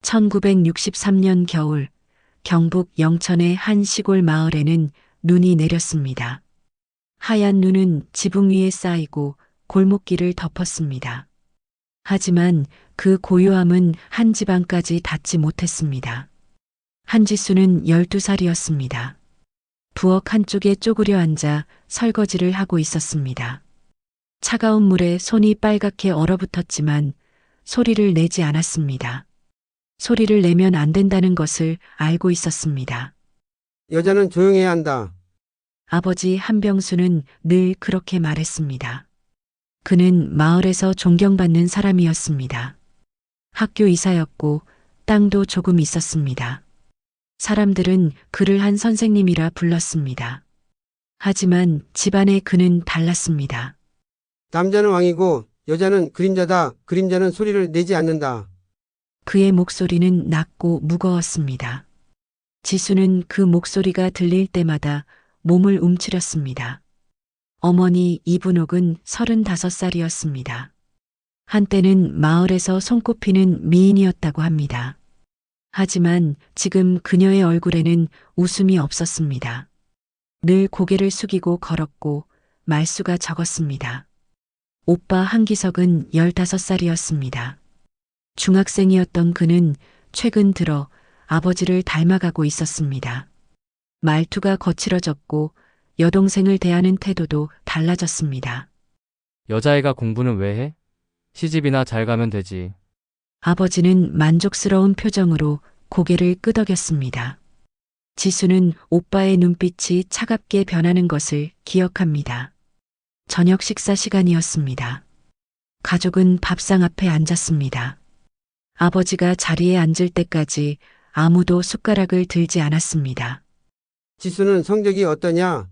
1963년 겨울 경북 영천의 한 시골 마을에는 눈이 내렸습니다. 하얀 눈은 지붕 위에 쌓이고 골목길을 덮었습니다. 하지만 그 고요함은 한 집안까지 닿지 못했습니다. 한지수는 12살이었습니다. 부엌 한쪽에 쪼그려 앉아 설거지를 하고 있었습니다. 차가운 물에 손이 빨갛게 얼어붙었지만 소리를 내지 않았습니다. 소리를 내면 안 된다는 것을 알고 있었습니다. 여자는 조용해야 한다. 아버지 한병수는 늘 그렇게 말했습니다. 그는 마을에서 존경받는 사람이었습니다. 학교 이사였고 땅도 조금 있었습니다. 사람들은 그를 한 선생님이라 불렀습니다. 하지만 집안의 그는 달랐습니다. 남자는 왕이고 여자는 그림자다. 그림자는 소리를 내지 않는다. 그의 목소리는 낮고 무거웠습니다. 지수는 그 목소리가 들릴 때마다 몸을 움츠렸습니다. 어머니 이분옥은 35살이었습니다. 한때는 마을에서 손꼽히는 미인이었다고 합니다. 하지만 지금 그녀의 얼굴에는 웃음이 없었습니다. 늘 고개를 숙이고 걸었고 말수가 적었습니다. 오빠 한기석은 15살이었습니다. 중학생이었던 그는 최근 들어 아버지를 닮아가고 있었습니다. 말투가 거칠어졌고 여동생을 대하는 태도도 달라졌습니다. 여자애가 공부는 왜 해? 시집이나 잘 가면 되지. 아버지는 만족스러운 표정으로 고개를 끄덕였습니다. 지수는 오빠의 눈빛이 차갑게 변하는 것을 기억합니다. 저녁 식사 시간이었습니다. 가족은 밥상 앞에 앉았습니다. 아버지가 자리에 앉을 때까지 아무도 숟가락을 들지 않았습니다. 지수는 성적이 어떠냐?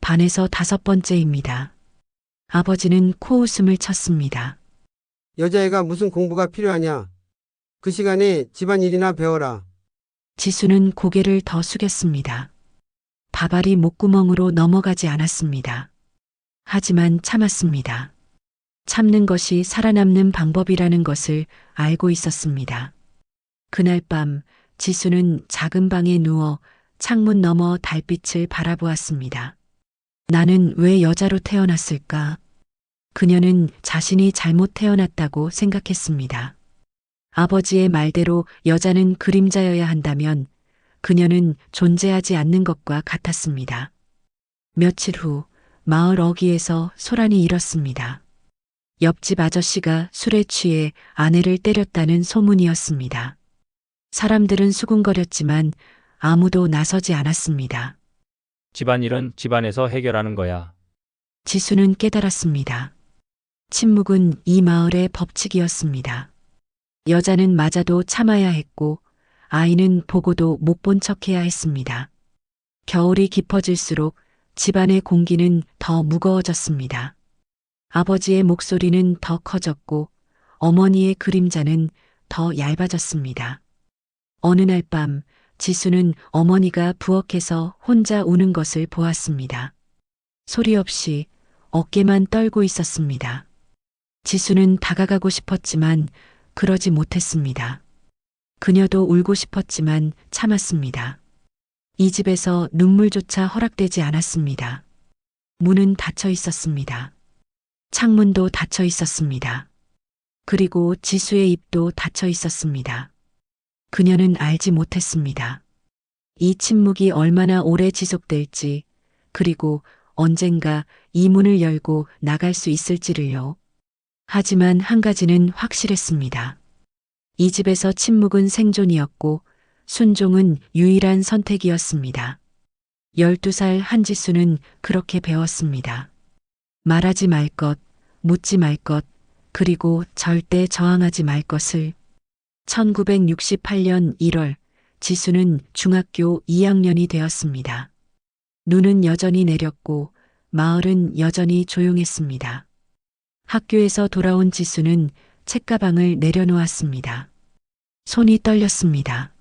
반에서 5번째입니다. 아버지는 코웃음을 쳤습니다. 여자애가 무슨 공부가 필요하냐? 그 시간에 집안일이나 배워라. 지수는 고개를 더 숙였습니다. 밥알이 목구멍으로 넘어가지 않았습니다. 하지만 참았습니다. 참는 것이 살아남는 방법이라는 것을 알고 있었습니다. 그날 밤 지수는 작은 방에 누워 창문 너머 달빛을 바라보았습니다. 나는 왜 여자로 태어났을까? 그녀는 자신이 잘못 태어났다고 생각했습니다. 아버지의 말대로 여자는 그림자여야 한다면 그녀는 존재하지 않는 것과 같았습니다. 며칠 후 마을 어귀에서 소란이 일었습니다. 옆집 아저씨가 술에 취해 아내를 때렸다는 소문이었습니다. 사람들은 수군거렸지만 아무도 나서지 않았습니다. 집안일은 집안에서 해결하는 거야. 지수는 깨달았습니다. 침묵은 이 마을의 법칙이었습니다. 여자는 맞아도 참아야 했고 아이는 보고도 못 본 척해야 했습니다. 겨울이 깊어질수록 집안의 공기는 더 무거워졌습니다. 아버지의 목소리는 더 커졌고 어머니의 그림자는 더 얇아졌습니다. 어느 날 밤 지수는 어머니가 부엌에서 혼자 우는 것을 보았습니다. 소리 없이 어깨만 떨고 있었습니다. 지수는 다가가고 싶었지만 그러지 못했습니다. 그녀도 울고 싶었지만 참았습니다. 이 집에서 눈물조차 허락되지 않았습니다. 문은 닫혀 있었습니다. 창문도 닫혀 있었습니다. 그리고 지수의 입도 닫혀 있었습니다. 그녀는 알지 못했습니다. 이 침묵이 얼마나 오래 지속될지, 그리고 언젠가 이 문을 열고 나갈 수 있을지를요. 하지만 한 가지는 확실했습니다. 이 집에서 침묵은 생존이었고 순종은 유일한 선택이었습니다. 12살 한지수는 그렇게 배웠습니다. 말하지 말 것, 묻지 말 것, 그리고 절대 저항하지 말 것을. 1968년 1월 지수는 중학교 2학년이 되었습니다. 눈은 여전히 내렸고 마을은 여전히 조용했습니다. 학교에서 돌아온 지수는 책가방을 내려놓았습니다. 손이 떨렸습니다.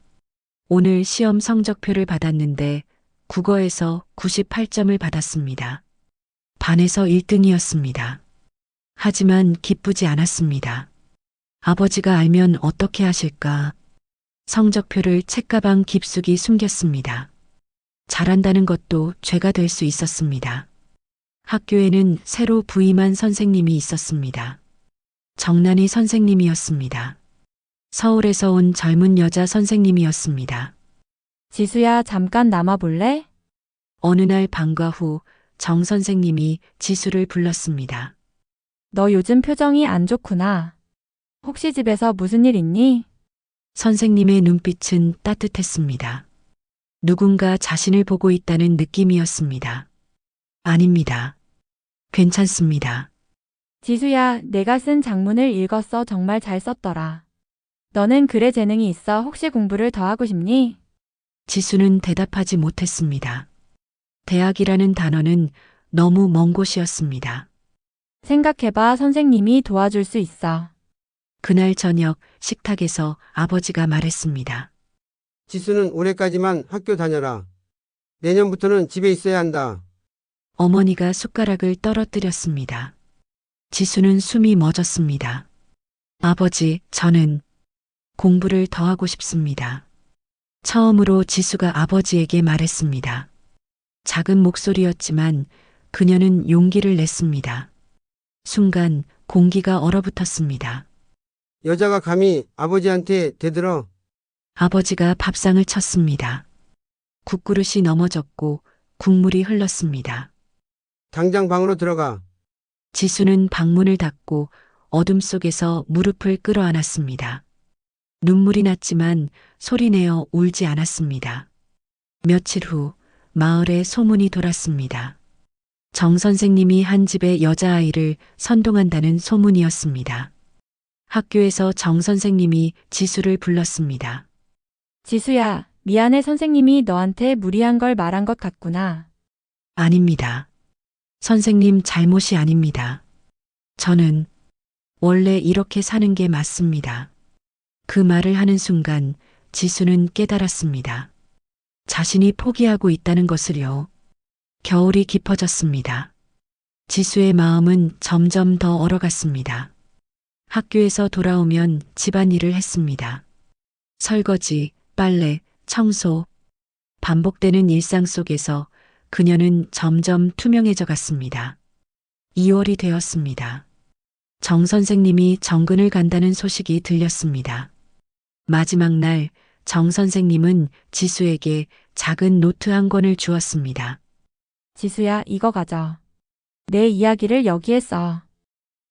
오늘 시험 성적표를 받았는데 국어에서 98점을 받았습니다. 반에서 1등이었습니다. 하지만 기쁘지 않았습니다. 아버지가 알면 어떻게 하실까? 성적표를 책가방 깊숙이 숨겼습니다. 잘한다는 것도 죄가 될 수 있었습니다. 학교에는 새로 부임한 선생님이 있었습니다. 정난희 선생님이었습니다. 서울에서 온 젊은 여자 선생님이었습니다. 지수야, 잠깐 남아볼래? 어느 날 방과 후 정 선생님이 지수를 불렀습니다. 너 요즘 표정이 안 좋구나. 혹시 집에서 무슨 일 있니? 선생님의 눈빛은 따뜻했습니다. 누군가 자신을 보고 있다는 느낌이었습니다. 아닙니다. 괜찮습니다. 지수야, 내가 쓴 장문을 읽었어. 정말 잘 썼더라. 너는 글에 재능이 있어. 혹시 공부를 더 하고 싶니? 지수는 대답하지 못했습니다. 대학이라는 단어는 너무 먼 곳이었습니다. 생각해봐. 선생님이 도와줄 수 있어. 그날 저녁 식탁에서 아버지가 말했습니다. 지수는 올해까지만 학교 다녀라. 내년부터는 집에 있어야 한다. 어머니가 숟가락을 떨어뜨렸습니다. 지수는 숨이 멎었습니다. 아버지, 저는 공부를 더 하고 싶습니다. 처음으로 지수가 아버지에게 말했습니다. 작은 목소리였지만 그녀는 용기를 냈습니다. 순간 공기가 얼어붙었습니다. 여자가 감히 아버지한테 대들어. 아버지가 밥상을 쳤습니다. 국그릇이 넘어졌고 국물이 흘렀습니다. 당장 방으로 들어가. 지수는 방문을 닫고 어둠 속에서 무릎을 끌어안았습니다. 눈물이 났지만 소리내어 울지 않았습니다. 며칠 후 마을에 소문이 돌았습니다. 정 선생님이 한 집의 여자아이를 선동한다는 소문이었습니다. 학교에서 정 선생님이 지수를 불렀습니다. 지수야, 미안해. 선생님이 너한테 무리한 걸 말한 것 같구나. 아닙니다. 선생님 잘못이 아닙니다. 저는 원래 이렇게 사는 게 맞습니다. 그 말을 하는 순간 지수는 깨달았습니다. 자신이 포기하고 있다는 것을요. 겨울이 깊어졌습니다. 지수의 마음은 점점 더 얼어갔습니다. 학교에서 돌아오면 집안일을 했습니다. 설거지, 빨래, 청소. 반복되는 일상 속에서 그녀는 점점 투명해져 갔습니다. 2월이 되었습니다. 정 선생님이 정근을 간다는 소식이 들렸습니다. 마지막 날 정 선생님은 지수에게 작은 노트 한 권을 주었습니다. 지수야, 이거 가져. 내 이야기를 여기에 써.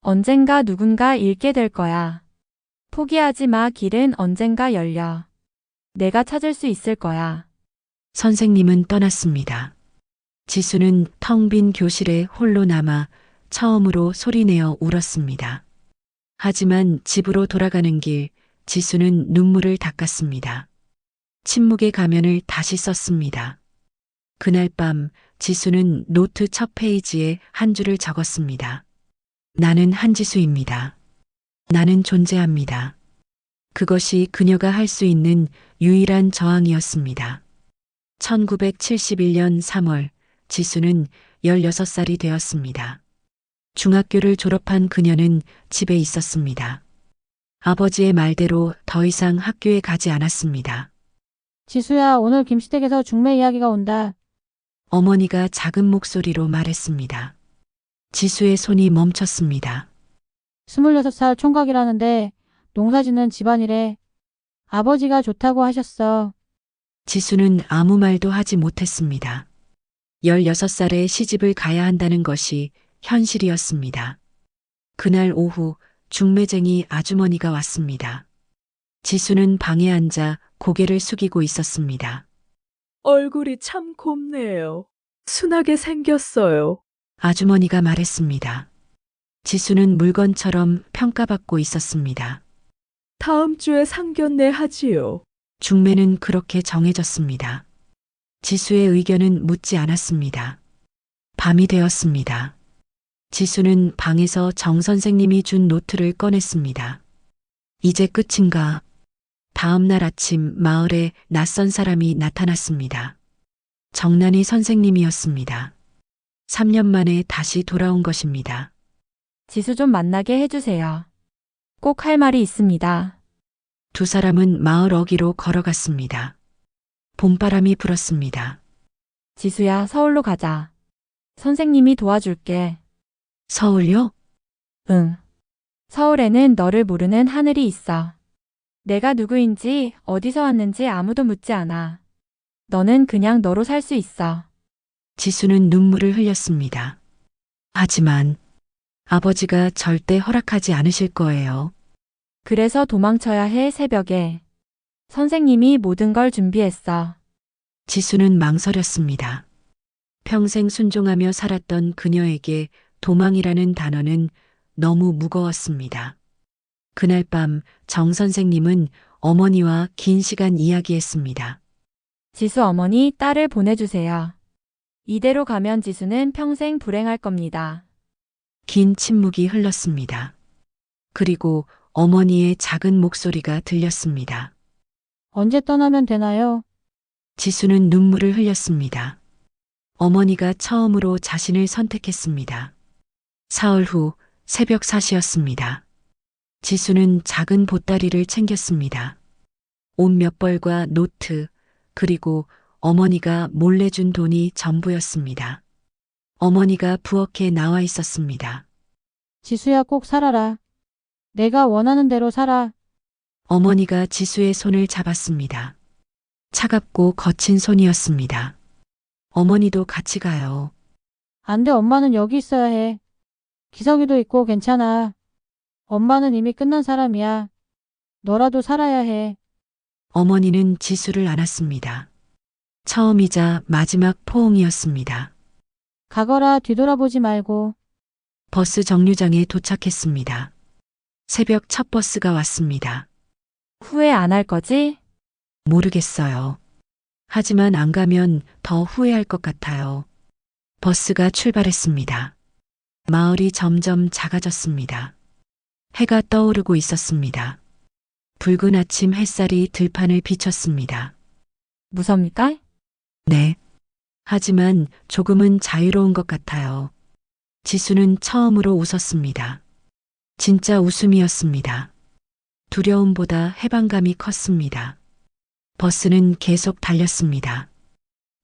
언젠가 누군가 읽게 될 거야. 포기하지 마. 길은 언젠가 열려. 내가 찾을 수 있을 거야. 선생님은 떠났습니다. 지수는 텅 빈 교실에 홀로 남아 처음으로 소리내어 울었습니다. 하지만 집으로 돌아가는 길, 지수는 눈물을 닦았습니다. 침묵의 가면을 다시 썼습니다. 그날 밤 지수는 노트 첫 페이지에 한 줄을 적었습니다. 나는 한지수입니다. 나는 존재합니다. 그것이 그녀가 할 수 있는 유일한 저항이었습니다. 1971년 3월 지수는 16살이 되었습니다. 중학교를 졸업한 그녀는 집에 있었습니다. 아버지의 말대로 더 이상 학교에 가지 않았습니다. 지수야, 오늘 김시댁에서 중매 이야기가 온다. 어머니가 작은 목소리로 말했습니다. 지수의 손이 멈췄습니다. 26살 총각이라는데 농사짓는 집안일에 아버지가 좋다고 하셨어. 지수는 아무 말도 하지 못했습니다. 16살에 시집을 가야 한다는 것이 현실이었습니다. 그날 오후 중매쟁이 아주머니가 왔습니다. 지수는 방에 앉아 고개를 숙이고 있었습니다. 얼굴이 참 곱네요. 순하게 생겼어요. 아주머니가 말했습니다. 지수는 물건처럼 평가받고 있었습니다. 다음 주에 상견례 하지요. 중매는 그렇게 정해졌습니다. 지수의 의견은 묻지 않았습니다. 밤이 되었습니다. 지수는 방에서 정 선생님이 준 노트를 꺼냈습니다. 이제 끝인가? 다음 날 아침 마을에 낯선 사람이 나타났습니다. 정난희 선생님이었습니다. 3년 만에 다시 돌아온 것입니다. 지수 좀 만나게 해주세요. 꼭 할 말이 있습니다. 두 사람은 마을 어귀로 걸어갔습니다. 봄바람이 불었습니다. 지수야, 서울로 가자. 선생님이 도와줄게. 서울요? 응. 서울에는 너를 모르는 하늘이 있어. 내가 누구인지 어디서 왔는지 아무도 묻지 않아. 너는 그냥 너로 살 수 있어. 지수는 눈물을 흘렸습니다. 하지만 아버지가 절대 허락하지 않으실 거예요. 그래서 도망쳐야 해, 새벽에. 선생님이 모든 걸 준비했어. 지수는 망설였습니다. 평생 순종하며 살았던 그녀에게 도망이라는 단어는 너무 무거웠습니다. 그날 밤 정 선생님은 어머니와 긴 시간 이야기했습니다. 지수 어머니, 딸을 보내주세요. 이대로 가면 지수는 평생 불행할 겁니다. 긴 침묵이 흘렀습니다. 그리고 어머니의 작은 목소리가 들렸습니다. 언제 떠나면 되나요? 지수는 눈물을 흘렸습니다. 어머니가 처음으로 자신을 선택했습니다. 사흘 후 새벽 4시였습니다. 지수는 작은 보따리를 챙겼습니다. 옷 몇 벌과 노트, 그리고 어머니가 몰래 준 돈이 전부였습니다. 어머니가 부엌에 나와 있었습니다. 지수야, 꼭 살아라. 내가 원하는 대로 살아. 어머니가 지수의 손을 잡았습니다. 차갑고 거친 손이었습니다. 어머니도 같이 가요. 안 돼, 엄마는 여기 있어야 해. 기석이도 있고 괜찮아. 엄마는 이미 끝난 사람이야. 너라도 살아야 해. 어머니는 지수를 안았습니다. 처음이자 마지막 포옹이었습니다. 가거라, 뒤돌아보지 말고. 버스 정류장에 도착했습니다. 새벽 첫 버스가 왔습니다. 후회 안 할 거지? 모르겠어요. 하지만 안 가면 더 후회할 것 같아요. 버스가 출발했습니다. 마을이 점점 작아졌습니다. 해가 떠오르고 있었습니다. 붉은 아침 햇살이 들판을 비쳤습니다. 무섭니까? 네. 하지만 조금은 자유로운 것 같아요. 지수는 처음으로 웃었습니다. 진짜 웃음이었습니다. 두려움보다 해방감이 컸습니다. 버스는 계속 달렸습니다.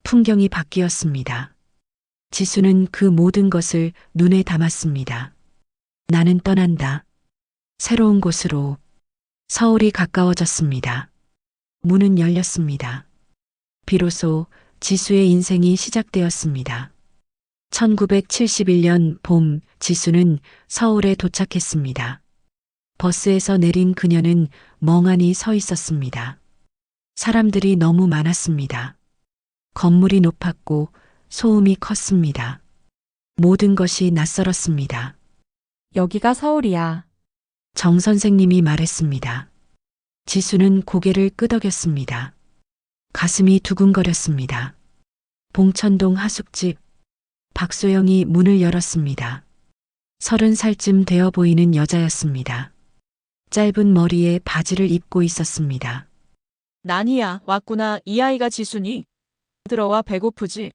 풍경이 바뀌었습니다. 지수는 그 모든 것을 눈에 담았습니다. 나는 떠난다. 새로운 곳으로. 서울이 가까워졌습니다. 문은 열렸습니다. 비로소 지수의 인생이 시작되었습니다. 1971년 봄 지수는 서울에 도착했습니다. 버스에서 내린 그녀는 멍하니 서 있었습니다. 사람들이 너무 많았습니다. 건물이 높았고 소음이 컸습니다. 모든 것이 낯설었습니다. 여기가 서울이야. 정 선생님이 말했습니다. 지수는 고개를 끄덕였습니다. 가슴이 두근거렸습니다. 봉천동 하숙집. 박소영이 문을 열었습니다. 30살쯤 되어 보이는 여자였습니다. 짧은 머리에 바지를 입고 있었습니다. 난이야, 왔구나. 이 아이가 지순이. 들어와, 배고프지?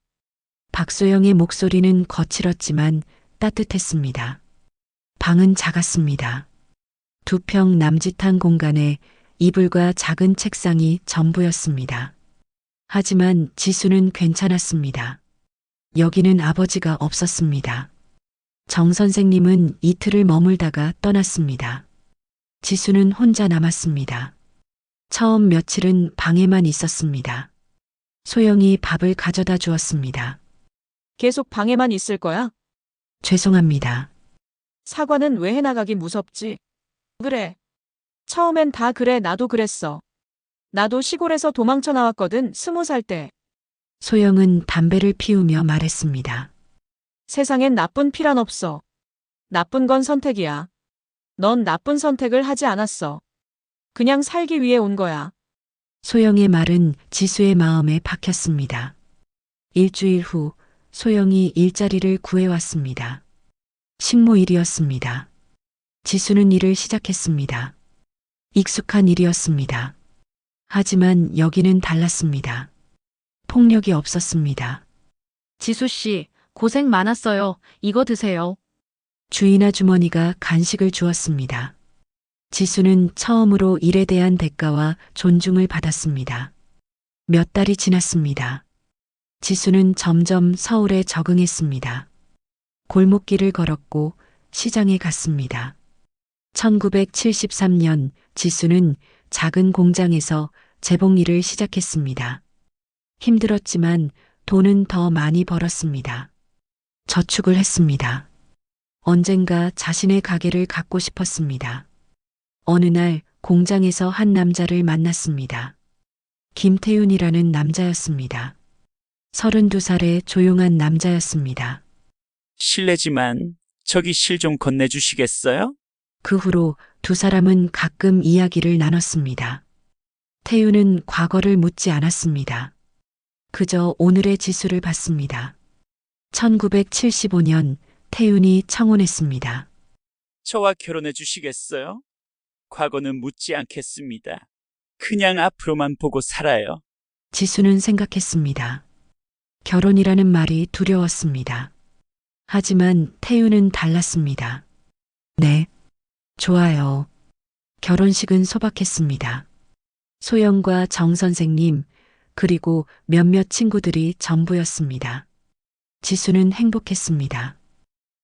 박소영의 목소리는 거칠었지만 따뜻했습니다. 방은 작았습니다. 2평 남짓한 공간에 이불과 작은 책상이 전부였습니다. 하지만 지수는 괜찮았습니다. 여기는 아버지가 없었습니다. 정 선생님은 이틀을 머물다가 떠났습니다. 지수는 혼자 남았습니다. 처음 며칠은 방에만 있었습니다. 소영이 밥을 가져다 주었습니다. 계속 방에만 있을 거야? 죄송합니다. 사과는 왜 해나가기 무섭지? 그래. 처음엔 다 그래, 나도 그랬어. 나도 시골에서 도망쳐 나왔거든, 20살 때. 소영은 담배를 피우며 말했습니다. 세상엔 나쁜 피란 없어. 나쁜 건 선택이야. 넌 나쁜 선택을 하지 않았어. 그냥 살기 위해 온 거야. 소영의 말은 지수의 마음에 박혔습니다. 일주일 후 소영이 일자리를 구해왔습니다. 식모일이었습니다. 지수는 일을 시작했습니다. 익숙한 일이었습니다. 하지만 여기는 달랐습니다. 폭력이 없었습니다. 지수 씨, 고생 많았어요. 이거 드세요. 주인 아주머니가 간식을 주었습니다. 지수는 처음으로 일에 대한 대가와 존중을 받았습니다. 몇 달이 지났습니다. 지수는 점점 서울에 적응했습니다. 골목길을 걸었고 시장에 갔습니다. 1973년 지수는 작은 공장에서 재봉 일을 시작했습니다. 힘들었지만 돈은 더 많이 벌었습니다. 저축을 했습니다. 언젠가 자신의 가게를 갖고 싶었습니다. 어느 날 공장에서 한 남자를 만났습니다. 김태윤이라는 남자였습니다. 32살의 조용한 남자였습니다. 실례지만 저기 실 좀 건네주시겠어요? 그 후로 두 사람은 가끔 이야기를 나눴습니다. 태윤은 과거를 묻지 않았습니다. 그저 오늘의 지수를 봤습니다. 1975년 태윤이 청혼했습니다. 저와 결혼해 주시겠어요? 과거는 묻지 않겠습니다. 그냥 앞으로만 보고 살아요. 지수는 생각했습니다. 결혼이라는 말이 두려웠습니다. 하지만 태윤은 달랐습니다. 네, 좋아요. 결혼식은 소박했습니다. 소영과 정 선생님, 그리고 몇몇 친구들이 전부였습니다. 지수는 행복했습니다.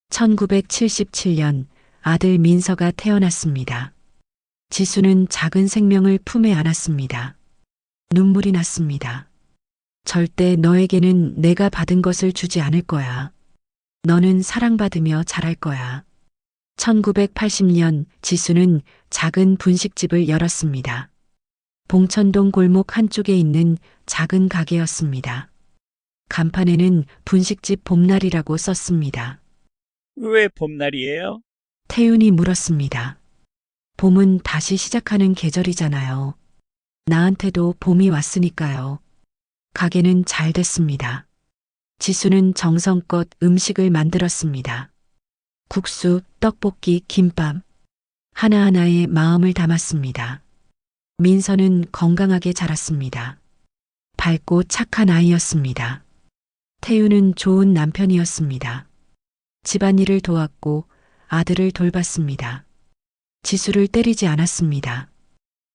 1977년 아들 민서가 태어났습니다. 지수는 작은 생명을 품에 안았습니다. 눈물이 났습니다. 절대 너에게는 내가 받은 것을 주지 않을 거야. 너는 사랑받으며 자랄 거야. 1980년 지수는 작은 분식집을 열었습니다. 봉천동 골목 한쪽에 있는 작은 가게였습니다. 간판에는 분식집 봄날이라고 썼습니다. 왜 봄날이에요? 태윤이 물었습니다. 봄은 다시 시작하는 계절이잖아요. 나한테도 봄이 왔으니까요. 가게는 잘 됐습니다. 지수는 정성껏 음식을 만들었습니다. 국수, 떡볶이, 김밥. 하나하나에 마음을 담았습니다. 민서는 건강하게 자랐습니다. 밝고 착한 아이였습니다. 태윤은 좋은 남편이었습니다. 집안일을 도왔고 아들을 돌봤습니다. 지수를 때리지 않았습니다.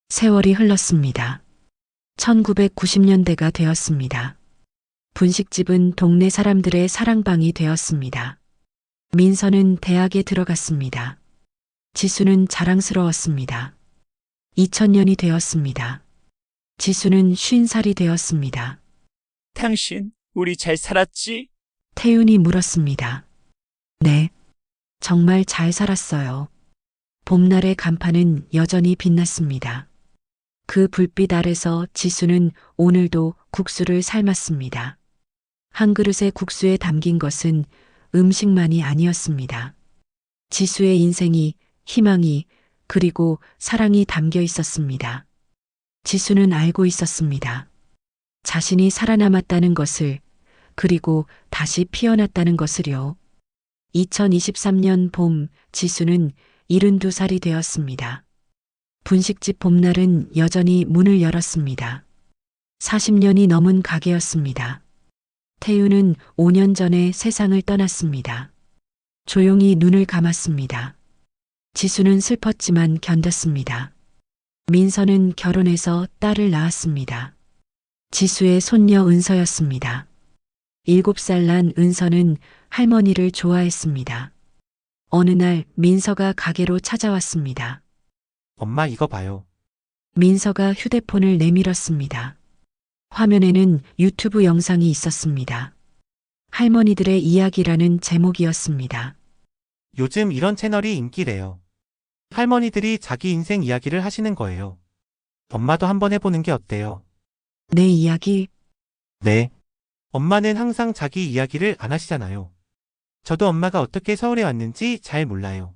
세월이 흘렀습니다. 1990년대가 되었습니다. 분식집은 동네 사람들의 사랑방이 되었습니다. 민서는 대학에 들어갔습니다. 지수는 자랑스러웠습니다. 2000년이 되었습니다. 지수는 50살이 되었습니다. 당신, 우리 잘 살았지? 태윤이 물었습니다. 네, 정말 잘 살았어요. 봄날의 간판은 여전히 빛났습니다. 그 불빛 아래서 지수는 오늘도 국수를 삶았습니다. 한 그릇의 국수에 담긴 것은 음식만이 아니었습니다. 지수의 인생이, 희망이, 그리고 사랑이 담겨 있었습니다. 지수는 알고 있었습니다. 자신이 살아남았다는 것을, 그리고 다시 피어났다는 것을요. 2023년 봄, 지수는 72살이 되었습니다. 분식집 봄날은 여전히 문을 열었습니다. 40년이 넘은 가게였습니다. 태윤은 5년 전에 세상을 떠났습니다. 조용히 눈을 감았습니다. 지수는 슬펐지만 견뎠습니다. 민서는 결혼해서 딸을 낳았습니다. 지수의 손녀 은서였습니다. 7살 난 은서는 할머니를 좋아했습니다. 어느 날 민서가 가게로 찾아왔습니다. 엄마 이거 봐요. 민서가 휴대폰을 내밀었습니다. 화면에는 유튜브 영상이 있었습니다. 할머니들의 이야기라는 제목이었습니다. 요즘 이런 채널이 인기래요. 할머니들이 자기 인생 이야기를 하시는 거예요. 엄마도 한번 해보는 게 어때요? 내 이야기? 네. 엄마는 항상 자기 이야기를 안 하시잖아요. 저도 엄마가 어떻게 서울에 왔는지 잘 몰라요.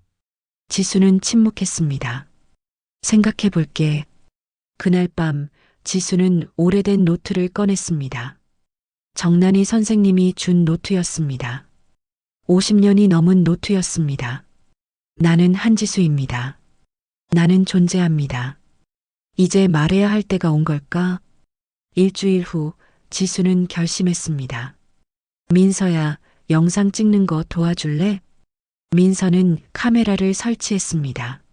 지수는 침묵했습니다. 생각해 볼게. 그날 밤 지수는 오래된 노트를 꺼냈습니다. 정난이 선생님이 준 노트였습니다. 50년이 넘은 노트였습니다. 나는 한지수입니다. 나는 존재합니다. 이제 말해야 할 때가 온 걸까? 일주일 후 지수는 결심했습니다. 민서야, 영상 찍는 거 도와줄래? 민서는 카메라를 설치했습니다.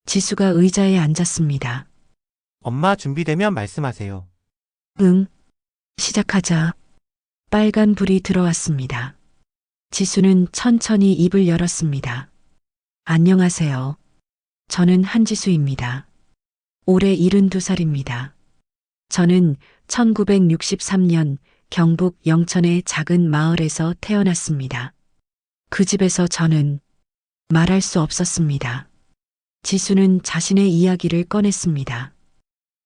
지수가 의자에 앉았습니다. 엄마 준비되면 말씀하세요. 응. 시작하자. 빨간 불이 들어왔습니다. 지수는 천천히 입을 열었습니다. 안녕하세요. 저는 한지수입니다. 올해 72살입니다. 저는 1963년 경북 영천의 작은 마을에서 태어났습니다. 그 집에서 저는 말할 수 없었습니다. 지수는 자신의 이야기를 꺼냈습니다.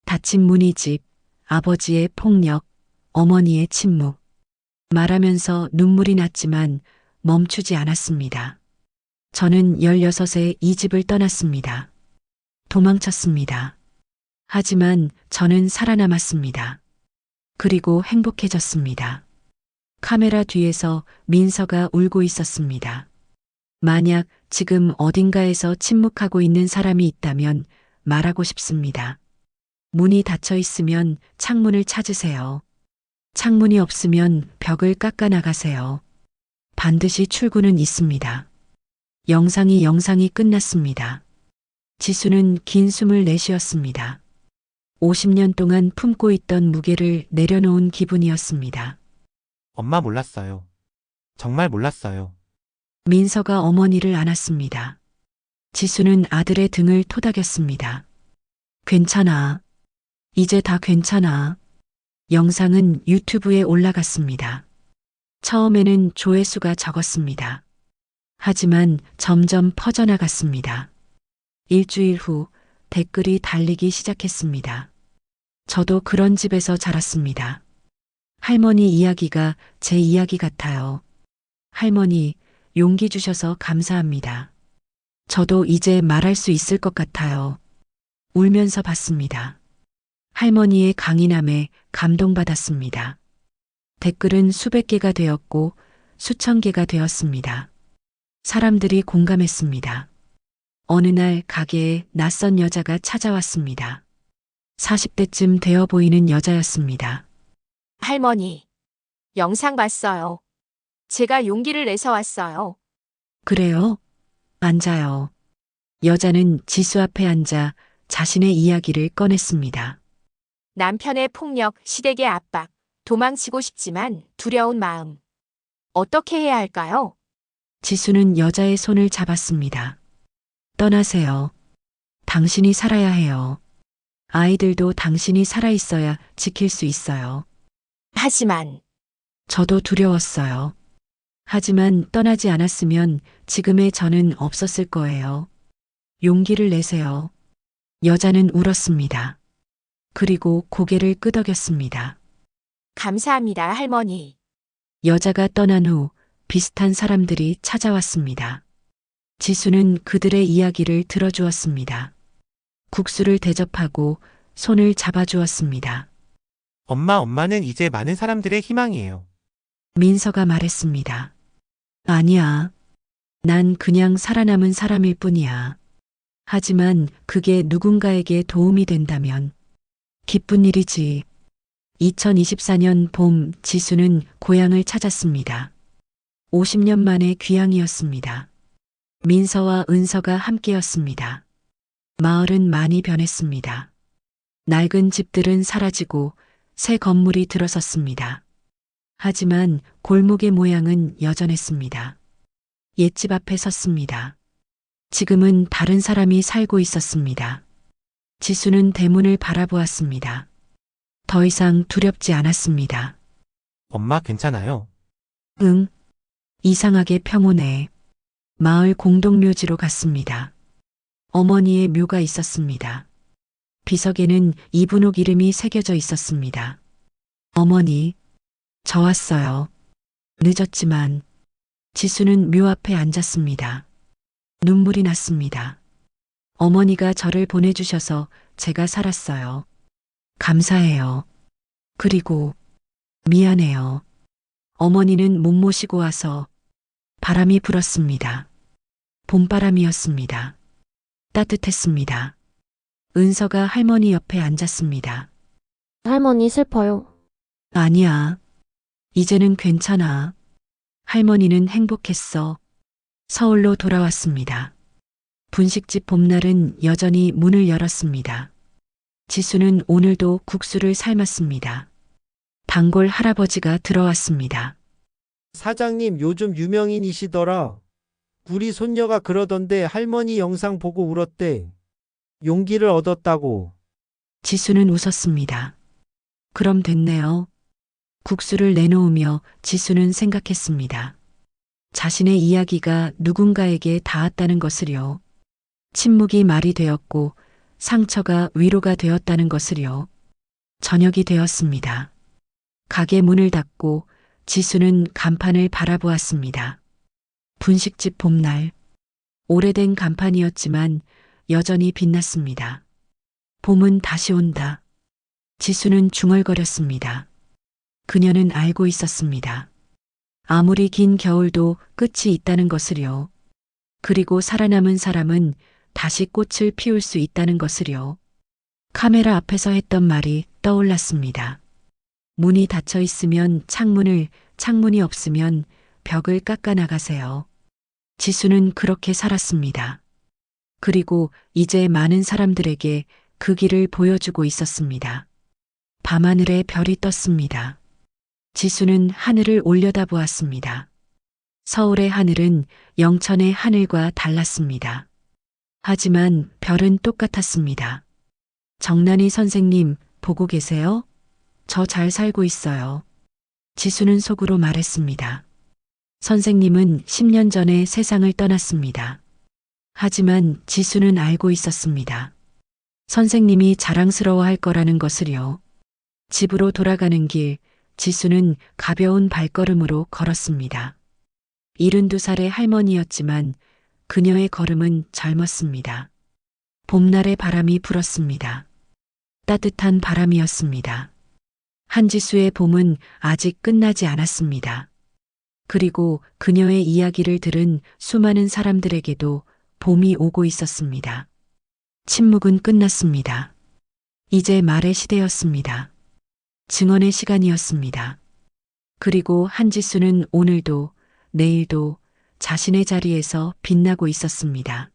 닫힌 문이 집, 아버지의 폭력, 어머니의 침묵. 말하면서 눈물이 났지만 멈추지 않았습니다. 저는 16세 이 집을 떠났습니다. 도망쳤습니다. 하지만 저는 살아남았습니다. 그리고 행복해졌습니다. 카메라 뒤에서 민서가 울고 있었습니다. 만약 지금 어딘가에서 침묵하고 있는 사람이 있다면 말하고 싶습니다. 문이 닫혀 있으면 창문을 찾으세요. 창문이 없으면 벽을 깎아 나가세요. 반드시 출구는 있습니다. 영상이 끝났습니다. 지수는 긴 숨을 내쉬었습니다. 50년 동안 품고 있던 무게를 내려놓은 기분이었습니다. 엄마 몰랐어요. 정말 몰랐어요. 민서가 어머니를 안았습니다. 지수는 아들의 등을 토닥였습니다. 괜찮아. 이제 다 괜찮아. 영상은 유튜브에 올라갔습니다. 처음에는 조회수가 적었습니다. 하지만 점점 퍼져나갔습니다. 일주일 후 댓글이 달리기 시작했습니다. 저도 그런 집에서 자랐습니다. 할머니 이야기가 제 이야기 같아요. 할머니, 용기 주셔서 감사합니다. 저도 이제 말할 수 있을 것 같아요. 울면서 봤습니다. 할머니의 강인함에 감동받았습니다. 댓글은 수백 개가 되었고 수천 개가 되었습니다. 사람들이 공감했습니다. 어느 날 가게에 낯선 여자가 찾아왔습니다. 40대쯤 되어 보이는 여자였습니다. 할머니, 영상 봤어요. 제가 용기를 내서 왔어요. 그래요? 앉아요. 여자는 지수 앞에 앉아 자신의 이야기를 꺼냈습니다. 남편의 폭력, 시댁의 압박, 도망치고 싶지만 두려운 마음. 어떻게 해야 할까요? 지수는 여자의 손을 잡았습니다. 떠나세요. 당신이 살아야 해요. 아이들도 당신이 살아있어야 지킬 수 있어요. 하지만 저도 두려웠어요. 하지만 떠나지 않았으면 지금의 저는 없었을 거예요. 용기를 내세요. 여자는 울었습니다. 그리고 고개를 끄덕였습니다. 감사합니다, 할머니. 여자가 떠난 후 비슷한 사람들이 찾아왔습니다. 지수는 그들의 이야기를 들어주었습니다. 국수를 대접하고 손을 잡아주었습니다. 엄마는 이제 많은 사람들의 희망이에요. 민서가 말했습니다. 아니야. 난 그냥 살아남은 사람일 뿐이야. 하지만 그게 누군가에게 도움이 된다면 기쁜 일이지. 2024년 봄 지수는 고향을 찾았습니다. 50년 만의 귀향이었습니다. 민서와 은서가 함께였습니다. 마을은 많이 변했습니다. 낡은 집들은 사라지고 새 건물이 들어섰습니다. 하지만 골목의 모양은 여전했습니다. 옛집 앞에 섰습니다. 지금은 다른 사람이 살고 있었습니다. 지수는 대문을 바라보았습니다. 더 이상 두렵지 않았습니다. 엄마 괜찮아요? 응. 이상하게 평온해. 마을 공동묘지로 갔습니다. 어머니의 묘가 있었습니다. 비석에는 이분옥 이름이 새겨져 있었습니다. 어머니, 저 왔어요. 늦었지만 지수는 묘 앞에 앉았습니다. 눈물이 났습니다. 어머니가 저를 보내주셔서 제가 살았어요. 감사해요. 그리고 미안해요. 어머니는 못 모시고 와서 바람이 불었습니다. 봄바람이었습니다. 따뜻했습니다. 은서가 할머니 옆에 앉았습니다. 할머니 슬퍼요. 아니야. 이제는 괜찮아. 할머니는 행복했어. 서울로 돌아왔습니다. 분식집 봄날은 여전히 문을 열었습니다. 지수는 오늘도 국수를 삶았습니다. 단골 할아버지가 들어왔습니다. 사장님 요즘 유명인이시더라. 우리 손녀가 그러던데 할머니 영상 보고 울었대. 용기를 얻었다고. 지수는 웃었습니다. 그럼 됐네요. 국수를 내놓으며 지수는 생각했습니다. 자신의 이야기가 누군가에게 닿았다는 것을요. 침묵이 말이 되었고 상처가 위로가 되었다는 것을요. 저녁이 되었습니다. 가게 문을 닫고 지수는 간판을 바라보았습니다. 분식집 봄날. 오래된 간판이었지만 여전히 빛났습니다. 봄은 다시 온다. 지수는 중얼거렸습니다. 그녀는 알고 있었습니다. 아무리 긴 겨울도 끝이 있다는 것을요. 그리고 살아남은 사람은 다시 꽃을 피울 수 있다는 것을요. 카메라 앞에서 했던 말이 떠올랐습니다. 문이 닫혀 있으면 창문이 없으면 벽을 깎아 나가세요. 지수는 그렇게 살았습니다. 그리고 이제 많은 사람들에게 그 길을 보여주고 있었습니다. 밤하늘에 별이 떴습니다. 지수는 하늘을 올려다보았습니다. 서울의 하늘은 영천의 하늘과 달랐습니다. 하지만 별은 똑같았습니다. 정난이 선생님, 보고 계세요? 저 잘 살고 있어요. 지수는 속으로 말했습니다. 선생님은 10년 전에 세상을 떠났습니다. 하지만 지수는 알고 있었습니다. 선생님이 자랑스러워할 거라는 것을요. 집으로 돌아가는 길, 지수는 가벼운 발걸음으로 걸었습니다. 72살의 할머니였지만 그녀의 걸음은 젊었습니다. 봄날의 바람이 불었습니다. 따뜻한 바람이었습니다. 한지수의 봄은 아직 끝나지 않았습니다. 그리고 그녀의 이야기를 들은 수많은 사람들에게도 봄이 오고 있었습니다. 침묵은 끝났습니다. 이제 말의 시대였습니다. 증언의 시간이었습니다. 그리고 한지수는 오늘도 내일도 자신의 자리에서 빛나고 있었습니다.